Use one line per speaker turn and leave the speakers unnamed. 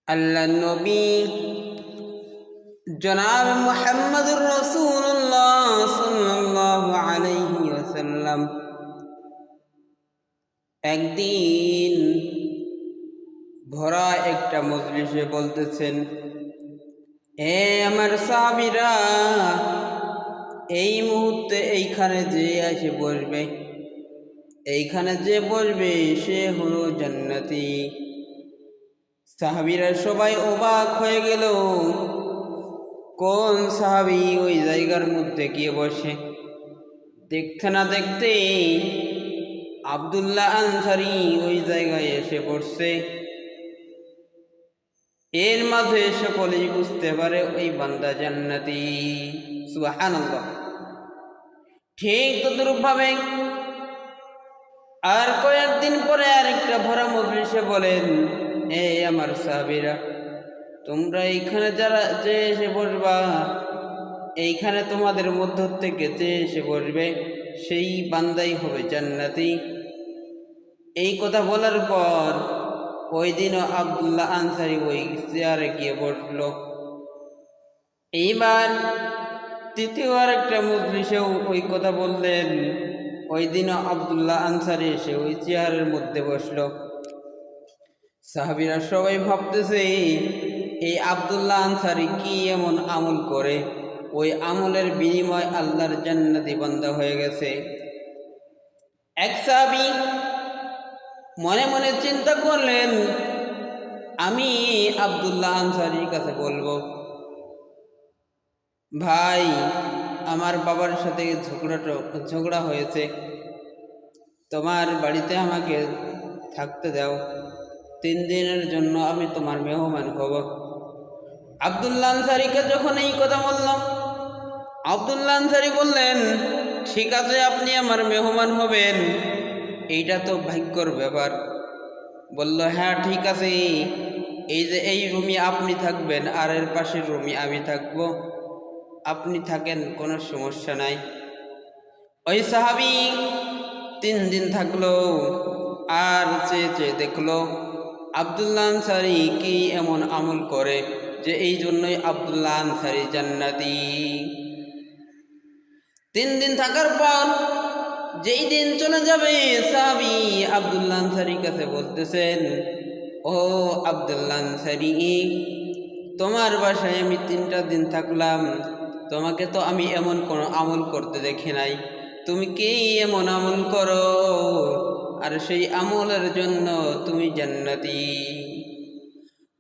আল্লাহ নবী জনাব মুহাম্মদুর রাসূলুল্লাহ সাল্লাল্লাহু আলাইহি ওয়াসাল্লাম একদিন ভরা একটা মজলিসে বলতেছেন, হে আমার সাহাবীরা, এই মুহূর্তে এইখানে যে এসে বসবে, এইখানে যে বসবে সে হলো জান্নাতি। সাহাবীরা সবাই অবাক হয়ে গেল, কোন সাহাবী ওই জায়গার মধ্যে গিয়ে বসে। দেখতে না দেখতে আব্দুল্লাহ আনসারী ওই জায়গায় এসে পড়ছে। এর মাঝে সকলেই বুঝতে পারে ওই বান্দা জান্নাতি। সুবহানাল্লাহ। ঠিক তদ্রূপভাবে আর কয়েকদিন পরে আরেকটা ভরা মজলিসে বলেন, হে আমার সাহাবীরা, তোমরা এইখানে যারা যে এসে বসবা, এইখানে তোমাদের মধ্য থেকে যে এসে বসবে সেই বান্দাই হবে জান্নাতি। এই কথা বলার পর ওই দিনও আব্দুল্লাহ আনসারী ওই চেয়ারে গিয়ে বসল। এইবার তৃতীয় আরেকটা মজলিসেও ওই কথা বললেন। ওই দিনও আব্দুল্লাহ আনসারী এসে ওই চেয়ারের মধ্যে বসল। সাহাবীরা সবাই ভাবতেছে, এই আব্দুল্লাহ আনসারী কি এমন আমল করে, ওই আমলের বিনিময় আল্লাহর জান্নাতি বান্দা হয়ে গেছে। এক সাহাবী মনে মনে চিন্তা করলেন, আমি আব্দুল্লাহ আনসারীর কাছে বলবো, ভাই, আমার বাবার সাথে ঝগড়া হয়েছে, তোমার বাড়িতে আমাকে থাকতে দাও, 3 দিনের জন্য আমি তোমার মেহমান হব। আব্দুল্লাহ আনসারীকে যখন এই কথা বললাম, আব্দুল্লাহ আনসারী বললেন, ঠিক আছে, আপনি আমার মেহমান হবেন, এইটা তো ভাগ্যর ব্যাপার। বলল, হ্যাঁ ঠিক আছে, এই যে এই রুমে আপনি থাকবেন আর এর পাশের রুমে আমি থাকব, আপনি থাকেন, কোনো সমস্যা নাই। ওই সাহাবী 3 দিন থাকলো আর চেয়ে চেয়ে দেখলো আব্দুল্লাহ আনসারী কি এমন আমল করে যে এই জন্যই আব্দুল্লাহ আনসারী জান্নাতি। 3 দিন থাকার পর যেই দিন চলে যাবে, সাহাবী আব্দুল্লাহ আনসারীর কাছে বলতেছেন, ও আব্দুল্লাহ আনসারী, তোমার বাসায় আমি 3টা দিন থাকলাম, তোমাকে তো আমি এমন কোনো আমল করতে দেখি নাই, তুমি কি এমন আমল করো আর সেই আমলের জন্য তুমি জান্নাতি।